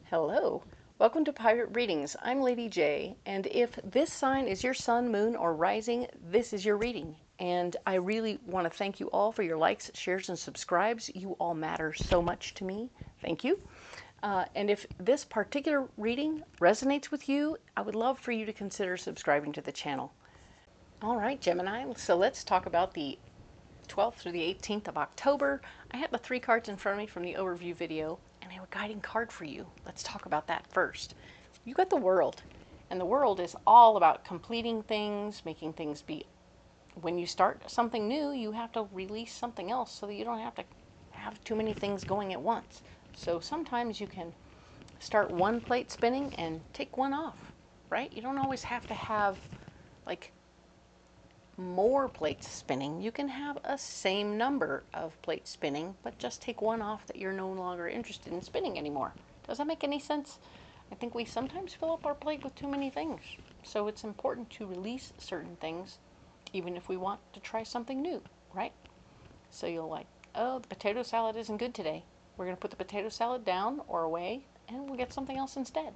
Hello, welcome to Pirate Readings. I'm Lady J, and if this sign is your sun, moon, or rising, this is your reading. And I really want to thank you all for your likes, shares, and subscribes. You all matter so much to me. Thank you. And if this particular reading resonates with you, I would love for you to consider subscribing to the channel. All right, Gemini, so let's talk about the 12th through the 18th of October. I have the 3 cards in front of me from the overview video, and I have a guiding card for you. Let's talk about that first. You got the World, and the World is all about completing things, making things be. When you start something new, you have to release something else so that you don't have to have too many things going at once. So sometimes you can start one plate spinning and take one off, right? You don't always have to have like more plates spinning. You can have a same number of plates spinning, but just take one off that you're no longer interested in spinning anymore. Does that make any sense? I think we sometimes fill up our plate with too many things. So it's important to release certain things, even if we want to try something new, right? So you'll like, oh, the potato salad isn't good today. We're going to put the potato salad down or away, and we'll get something else instead.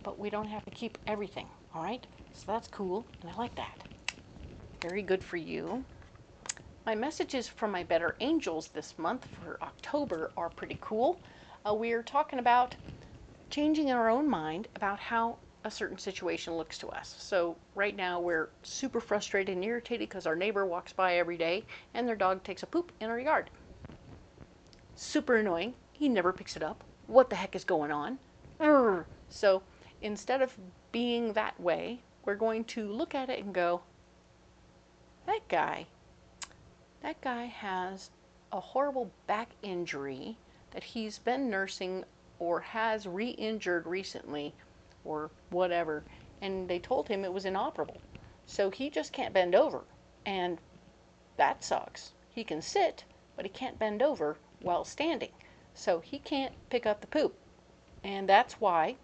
But we don't have to keep everything, all right? So that's cool, and I like that. Very good for you. My messages from my better angels this month for October are pretty cool. We're talking about changing our own mind about how a certain situation looks to us. So right now we're super frustrated and irritated because our neighbor walks by every day and their dog takes a poop in our yard. Super annoying. He never picks it up. What the heck is going on? So instead of being that way, we're going to look at it and go, that guy has a horrible back injury that he's been nursing or has re-injured recently or whatever, and they told him it was inoperable. So he just can't bend over, and that sucks. He can sit, but he can't bend over while standing. So he can't pick up the poop, and that's why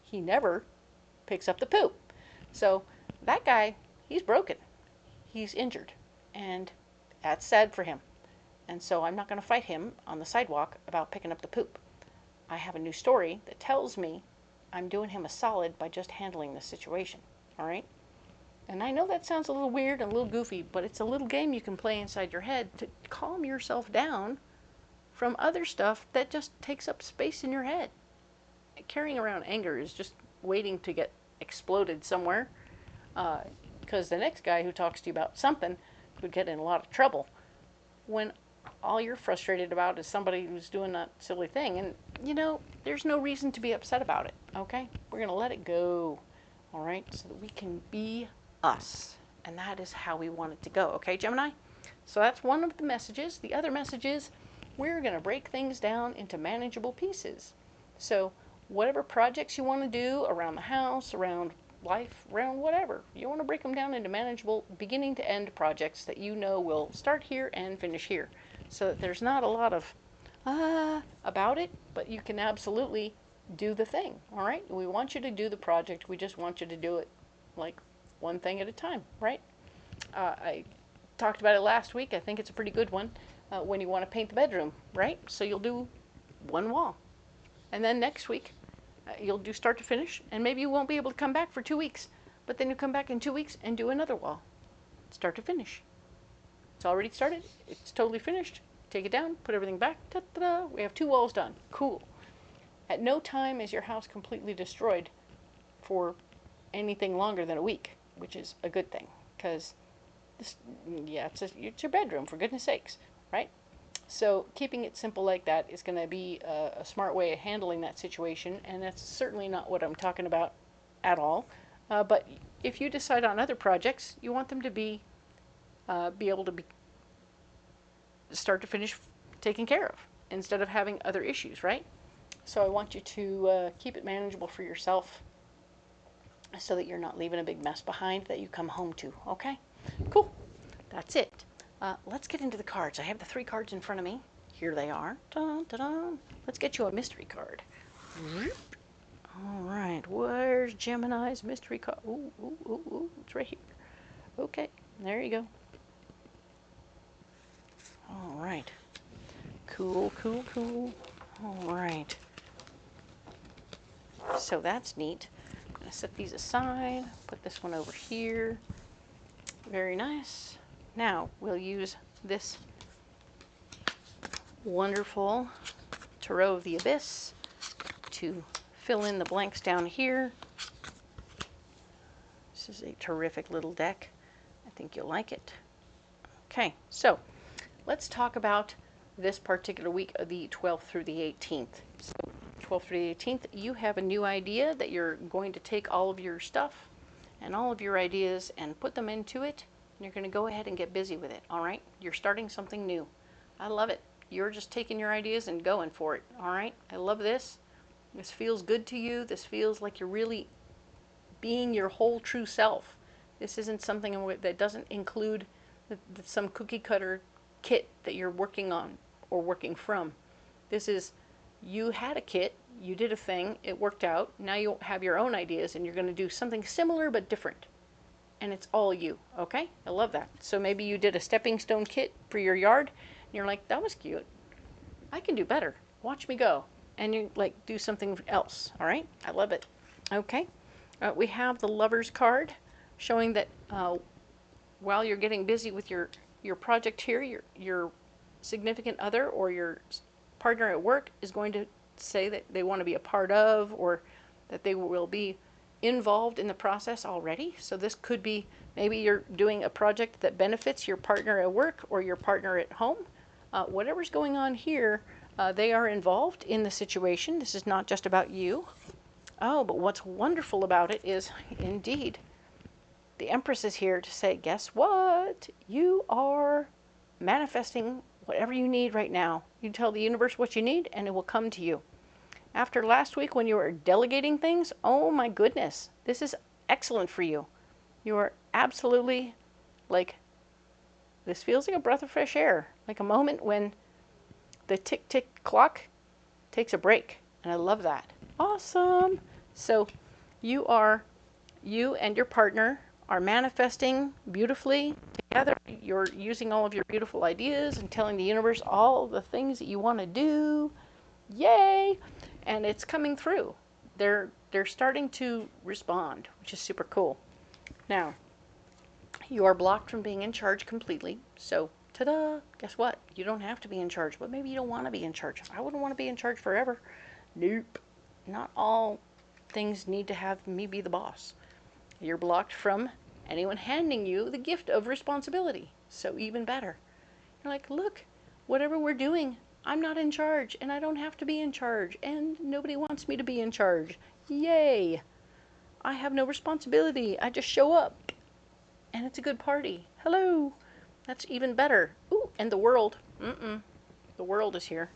he never picks up the poop. So that guy, he's broken. He's injured, and that's sad for him. And so I'm not going to fight him on the sidewalk about picking up the poop. I have a new story that tells me I'm doing him a solid by just handling this situation, all right? And I know that sounds a little weird and a little goofy, but it's a little game you can play inside your head to calm yourself down from other stuff that just takes up space in your head. Carrying around anger is just waiting to get exploded somewhere. Because the next guy who talks to you about something could get in a lot of trouble when all you're frustrated about is somebody who's doing that silly thing. And, you know, there's no reason to be upset about it, okay? We're going to let it go, all right, so that we can be us. And that is how we want it to go, okay, Gemini? So that's one of the messages. The other message is we're going to break things down into manageable pieces. So whatever projects you want to do around the house, around life, around whatever, you want to break them down into manageable beginning to end projects that you know will start here and finish here, so that there's not a lot of about it, but you can absolutely do the thing. All right, we want you to do the project, we just want you to do it like one thing at a time, right? I talked about it last week. I think it's a pretty good one. When you want to paint the bedroom, right? So you'll do one wall, and then next week you'll do start to finish, and maybe you won't be able to come back for 2 weeks, but then you come back in 2 weeks and do another wall, start to finish. It's already started, it's totally finished. Take it down, put everything back, ta-da, we have 2 walls done. Cool. At no time is your house completely destroyed for anything longer than a week, which is a good thing, because it's your bedroom, for goodness sakes, right? So keeping it simple like that is going to be a smart way of handling that situation, and that's certainly not what I'm talking about at all. But if you decide on other projects, you want them to be able to be start to finish taken care of instead of having other issues, right? So I want you to keep it manageable for yourself so that you're not leaving a big mess behind that you come home to, okay? Cool. That's it. Let's get into the cards. I have the 3 cards in front of me. Here they are. Dun, dun, dun. Let's get you a mystery card. All right, where's Gemini's mystery card? Ooh, ooh, ooh, ooh, it's right here. Okay, there you go. All right. Cool, cool, cool. All right. So that's neat. I'm going to set these aside, put this one over here. Very nice. Now we'll use this wonderful Tarot of the Abyss to fill in the blanks down here. This is a terrific little deck. I think you'll like it. Okay, so let's talk about this particular week of the 12th through the 18th. So 12th through the 18th, you have a new idea that you're going to take all of your stuff and all of your ideas and put them into it. And you're going to go ahead and get busy with it, all right? You're starting something new. I love it. You're just taking your ideas and going for it, all right? I love this. This feels good to you. This feels like you're really being your whole true self. This isn't something that doesn't include some cookie cutter kit that you're working on or working from. This is, you had a kit, you did a thing, it worked out, now you have your own ideas and you're going to do something similar but different. And it's all you, okay? I love that. So maybe you did a stepping stone kit for your yard and you're like, that was cute. I can do better. Watch me go. And you like do something else, all right? I love it. Okay. We have the Lovers card showing that while you're getting busy with your project here, your significant other or your partner at work is going to say that they want to be a part of, or that they will be involved in the process already. So this could be, maybe you're doing a project that benefits your partner at work or your partner at home. Whatever's going on here, they are involved in the situation. This is not just about you. Oh, but what's wonderful about it is, indeed, the Empress is here to say, guess what? You are manifesting whatever you need right now. You tell the universe what you need and it will come to you. After last week when you were delegating things, oh my goodness, this is excellent for you. You are absolutely, like, this feels like a breath of fresh air, like a moment when the tick-tick clock takes a break, and I love that. Awesome. So you and your partner are manifesting beautifully together. You're using all of your beautiful ideas and telling the universe all the things that you want to do. Yay! And it's coming through. They're starting to respond, which is super cool. Now, you are blocked from being in charge completely. So, ta-da! Guess what? You don't have to be in charge, but maybe you don't want to be in charge. I wouldn't want to be in charge forever. Nope. Not all things need to have me be the boss. You're blocked from anyone handing you the gift of responsibility. So even better. You're like, look, whatever we're doing, I'm not in charge, and I don't have to be in charge, and nobody wants me to be in charge. Yay! I have no responsibility. I just show up, and it's a good party. Hello! That's even better. Ooh, and the world. The world is here.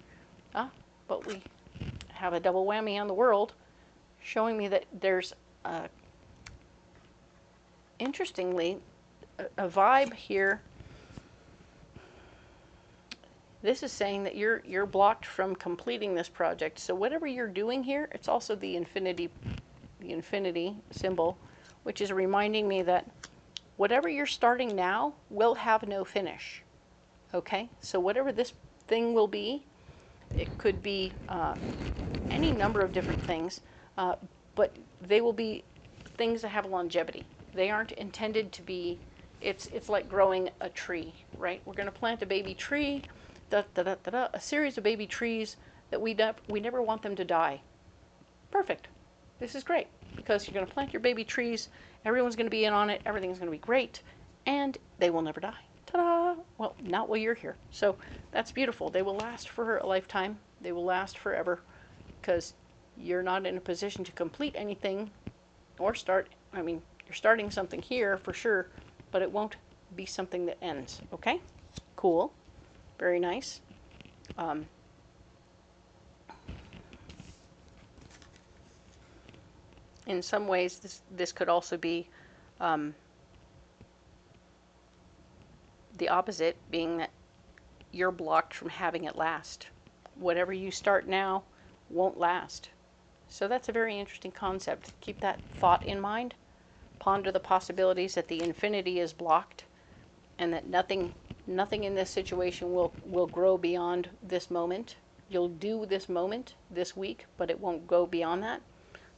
But we have a double whammy on the world, showing me that there's, interestingly, a vibe here. This is saying that you're blocked from completing this project. So whatever you're doing here, it's also the infinity symbol, which is reminding me that whatever you're starting now will have no finish. Okay? So whatever this thing will be, it could be any number of different things, but they will be things that have longevity. They aren't intended to be, it's like growing a tree, right? We're going to plant a baby tree, a series of baby trees that we never want them to die. Perfect. This is great, because you're going to plant your baby trees, everyone's going to be in on it, everything's going to be great, and they will never die. Ta-da! Well, not while you're here. So that's beautiful. They will last for a lifetime. They will last forever, because you're not in a position to complete anything or start. I mean, you're starting something here for sure, but it won't be something that ends. Okay? Cool. Very nice. In some ways, this could also be the opposite, being that you're blocked from having it last. Whatever you start now won't last. So that's a very interesting concept. Keep that thought in mind. Ponder the possibilities that the infinity is blocked, and that nothing in this situation will grow beyond this moment. You'll do this moment this week, but it won't go beyond that.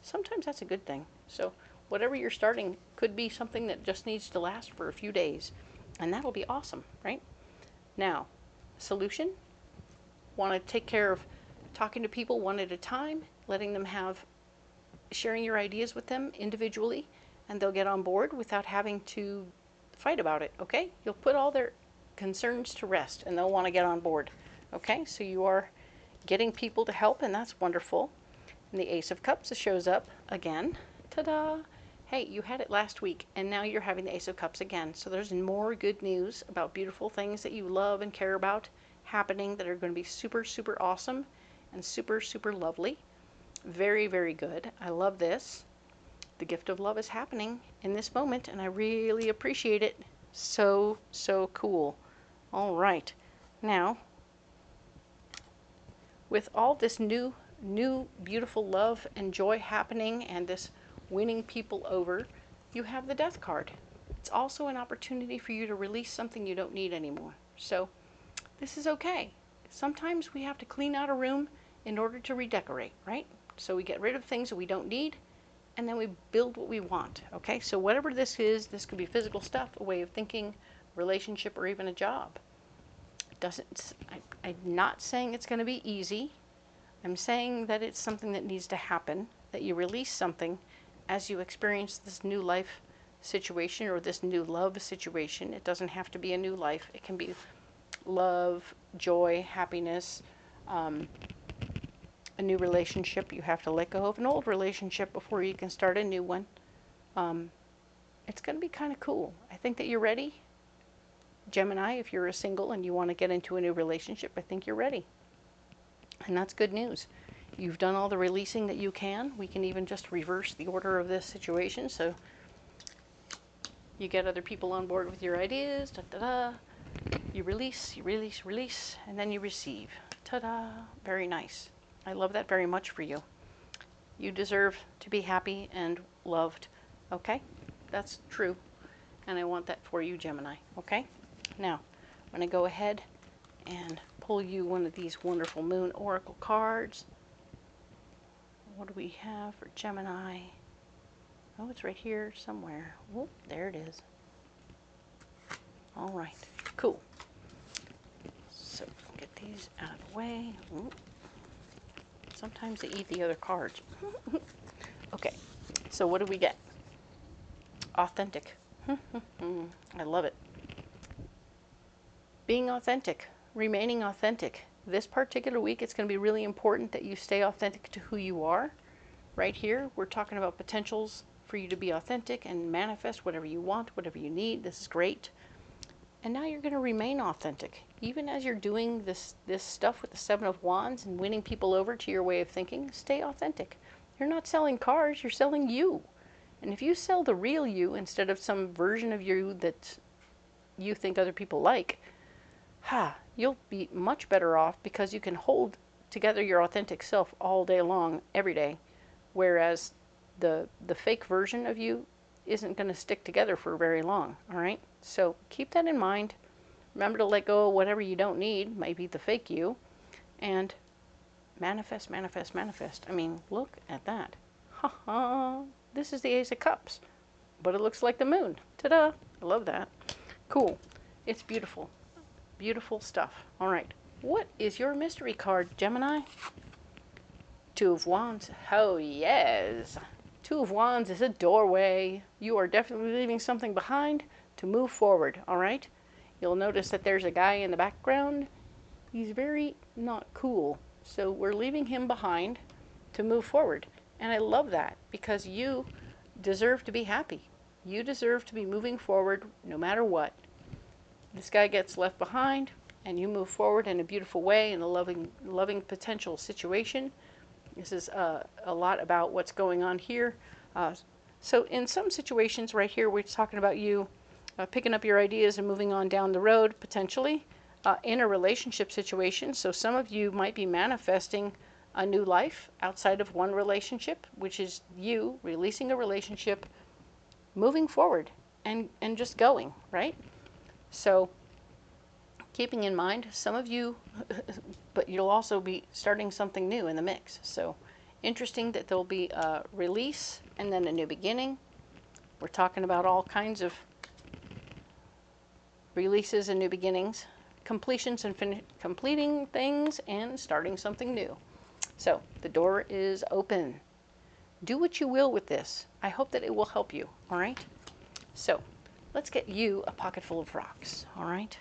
sometimes that's a good thing. So whatever you're starting could be something that just needs to last for a few days, and that'll be awesome, right? Now, solution, want to take care of talking to people one at a time, letting them have, sharing your ideas with them individually, and they'll get on board without having to fight about it, okay? You'll put all their concerns to rest, and they'll want to get on board, okay? So you are getting people to help, and that's wonderful. And the Ace of Cups shows up again. Ta-da! Hey, you had it last week, and now you're having the Ace of Cups again. So there's more good news about beautiful things that you love and care about happening that are going to be super, super awesome and super, super lovely. Very, very good. I love this. The gift of love is happening in this moment, and I really appreciate it. So, so cool. All right. Now, with all this new beautiful love and joy happening and this winning people over, you have the Death card. It's also an opportunity for you to release something you don't need anymore. So this is okay. Sometimes we have to clean out a room in order to redecorate, right? So we get rid of things that we don't need, and then we build what we want, okay? So whatever this is, this could be physical stuff, a way of thinking, relationship, or even a job. I'm not saying it's going to be easy. I'm saying that it's something that needs to happen, that you release something as you experience this new life situation or this new love situation. It doesn't have to be a new life. It can be love, joy, happiness, a new relationship. You have to let go of an old relationship before you can start a new one. It's going to be kind of cool. I think that you're ready. Gemini, if you're a single and you want to get into a new relationship, I think you're ready. And that's good news. You've done all the releasing that you can. We can even just reverse the order of this situation. So you get other people on board with your ideas. Da, da, da. You release, and then you receive. Ta-da! Very nice. I love that very much for you. You deserve to be happy and loved. Okay? That's true. And I want that for you, Gemini. Okay? Now, I'm going to go ahead and pull you one of these wonderful Moon Oracle cards. What do we have for Gemini? Oh, it's right here somewhere. Oh, there it is. All right. Cool. So, get these out of the way. Ooh. Sometimes they eat the other cards. Okay. So, what do we get? Authentic. I love it. Being authentic. Remaining authentic. This particular week, it's going to be really important that you stay authentic to who you are. Right here, we're talking about potentials for you to be authentic and manifest whatever you want, whatever you need. This is great. And now you're going to remain authentic. Even as you're doing this stuff with the Seven of Wands and winning people over to your way of thinking, stay authentic. You're not selling cars, you're selling you. And if you sell the real you instead of some version of you that you think other people like, you'll be much better off because you can hold together your authentic self all day long, every day. Whereas the fake version of you isn't going to stick together for very long, all right? So keep that in mind. Remember to let go of whatever you don't need, maybe the fake you, and manifest, manifest, manifest. I mean, look at that. This is the Ace of Cups, but it looks like the moon. Ta-da! I love that. Cool. It's beautiful. Beautiful stuff. All right. What is your mystery card, Gemini? Two of Wands. Oh, yes. Two of Wands is a doorway. You are definitely leaving something behind to move forward, all right? You'll notice that there's a guy in the background. He's very not cool. So we're leaving him behind to move forward. And I love that because you deserve to be happy. You deserve to be moving forward no matter what. This guy gets left behind and you move forward in a beautiful way in a loving potential situation. This is a lot about what's going on here. So in some situations right here, we're talking about you picking up your ideas and moving on down the road, potentially, in a relationship situation. So some of you might be manifesting a new life outside of one relationship, which is you releasing a relationship, moving forward, and just going, right? So keeping in mind, some of you, but you'll also be starting something new in the mix. So Interesting that there'll be a release and then a new beginning. We're talking about all kinds of releases and new beginnings, completions and completing things, and starting something new. So the door is open. Do what you will with this. I hope that it will help you, all right? So let's get you a pocket full of rocks, all right?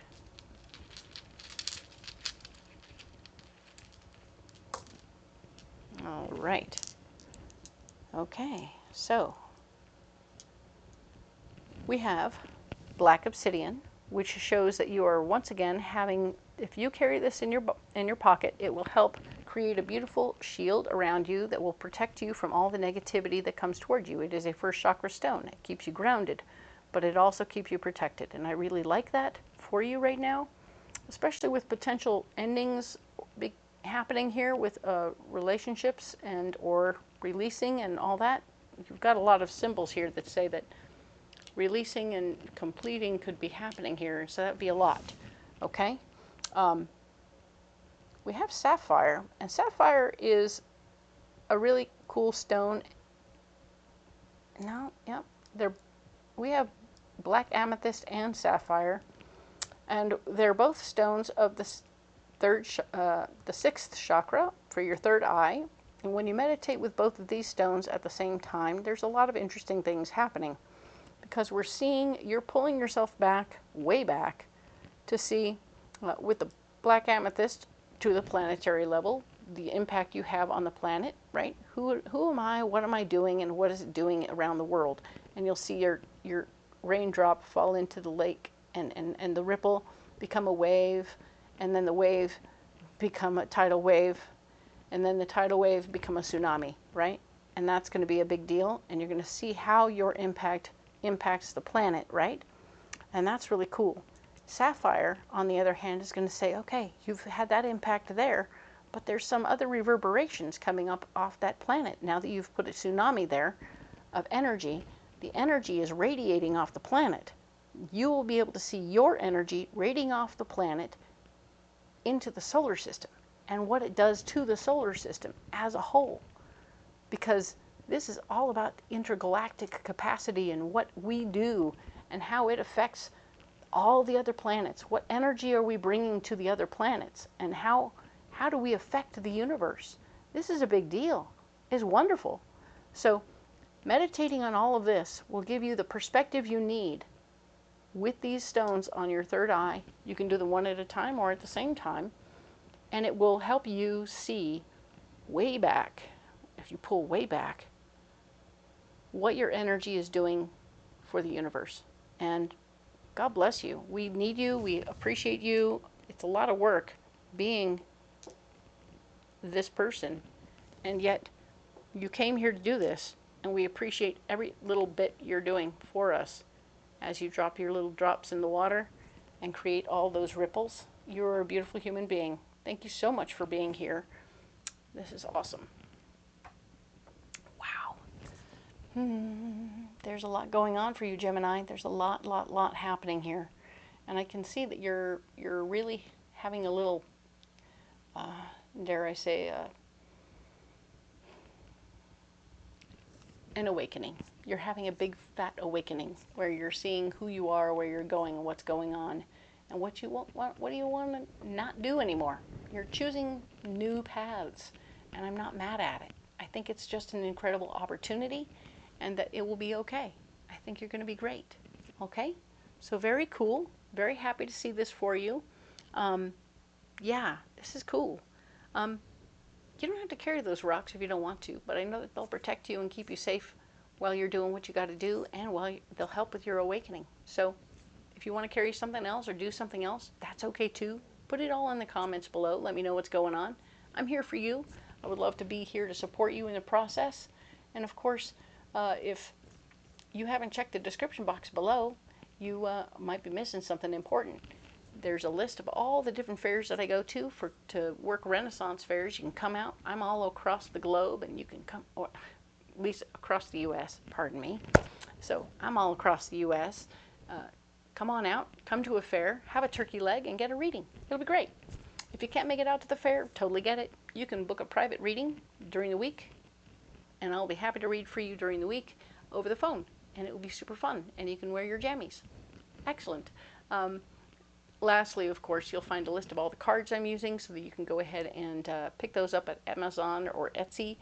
All right. Okay, so we have black obsidian, which shows that you are once again having, if you carry this in your pocket, it will help create a beautiful shield around you that will protect you from all the negativity that comes toward you. It is a first chakra stone. It keeps you grounded, but it also keeps you protected. And I really like that for you right now, especially with potential endings happening here with relationships and or releasing and all that. You've got a lot of symbols here that say that releasing and completing could be happening here, so that would be a lot. Okay? We have sapphire, and sapphire is a really cool stone. No, yep, we have black amethyst and sapphire, and they're both stones of the sixth chakra for your third eye. And when you meditate with both of these stones at the same time, there's a lot of interesting things happening, because we're seeing you're pulling yourself back, way back, to see with the black amethyst to the planetary level, the impact you have on the planet, right? Who am I, what am I doing, and what is it doing around the world? And you'll see your raindrop fall into the lake, and the ripple become a wave, and then the wave become a tidal wave, and then the tidal wave become a tsunami, right? And that's going to be a big deal, and you're going to see how your impact impacts the planet, right? And that's really cool. Sapphire, on the other hand, is going to say, okay, you've had that impact there, but there's some other reverberations coming up off that planet. Now that you've put a tsunami there of energy, the energy is radiating off the planet. You will be able to see your energy radiating off the planet into the solar system and what it does to the solar system as a whole. Because this is all about intergalactic capacity and what we do and how it affects all the other planets. What energy are we bringing to the other planets, and how do we affect the universe? This is a big deal. It's wonderful. So meditating on all of this will give you the perspective you need with these stones on your third eye. You can do them one at a time or at the same time, and it will help you see way back, if you pull way back, what your energy is doing for the universe. And God bless you. We need you. We appreciate you. It's a lot of work being this person, and yet you came here to do this, and we appreciate every little bit you're doing for us as you drop your little drops in the water and create all those ripples. You're a beautiful human being. Thank you so much for being here. This is awesome. Wow. There's a lot going on for you, Gemini. There's a lot happening here. And I can see that you're really having a little, dare I say, an awakening. You're having a big fat awakening where you're seeing who you are, where you're going, and what's going on, and what you want. What do you want to not do anymore? You're choosing new paths, and I'm not mad at it. I think it's just an incredible opportunity, and that it will be okay. I think you're going to be great. Okay, so very cool. Very happy to see this for you. Yeah, this is cool. You don't have to carry those rocks if you don't want to, but I know that they'll protect you and keep you safe while you're doing what you got to do, and they'll help with your awakening. So if you want to carry something else or do something else, that's okay too. Put it all in the comments below. Let me know what's going on. I'm here for you. I would love to be here to support you in the process. And of course, if you haven't checked the description box below, you might be missing something important. There's a list of all the different fairs that I go to work Renaissance fairs. You can come out. I'm all across the globe, and you can come, or at least across the U.S., pardon me. So I'm all across the U.S. Come on out, come to a fair, have a turkey leg, and get a reading. It'll be great. If you can't make it out to the fair, totally get it. You can book a private reading during the week, and I'll be happy to read for you during the week over the phone, and it will be super fun, and you can wear your jammies. Excellent. Lastly, of course, you'll find a list of all the cards I'm using so that you can go ahead and pick those up at Amazon or Etsy.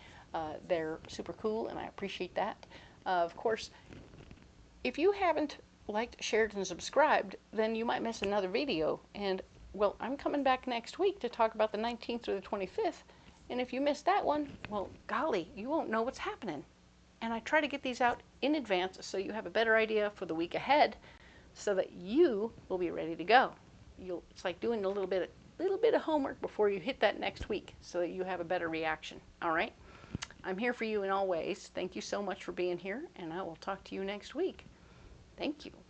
They're super cool, and I appreciate that. Of course, if you haven't liked, shared, and subscribed, then you might miss another video. And, well, I'm coming back next week to talk about the 19th through the 25th. And if you miss that one, well, golly, you won't know what's happening. And I try to get these out in advance so you have a better idea for the week ahead so that you will be ready to go. It's like doing a little bit of homework before you hit that next week so that you have a better reaction. All right? I'm here for you in all ways. Thank you so much for being here, and I will talk to you next week. Thank you.